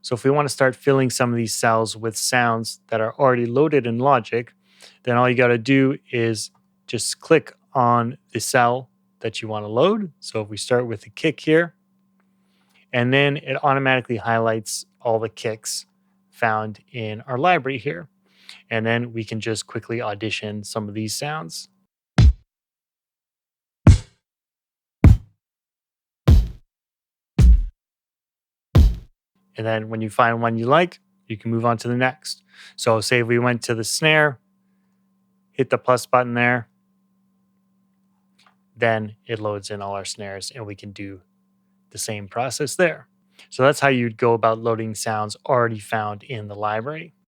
So if we want to start filling some of these cells with sounds that are already loaded in Logic, then all you got to do is just click on the cell that you want to load. So if we start with the kick here, and then it automatically highlights all the kicks found in our library here. And then we can just quickly audition some of these sounds. And then when you find one you like, you can move on to the next. So say if we went to the snare, hit the plus button there, then it loads in all our snares and we can do the same process there. So that's how you'd go about loading sounds already found in the library.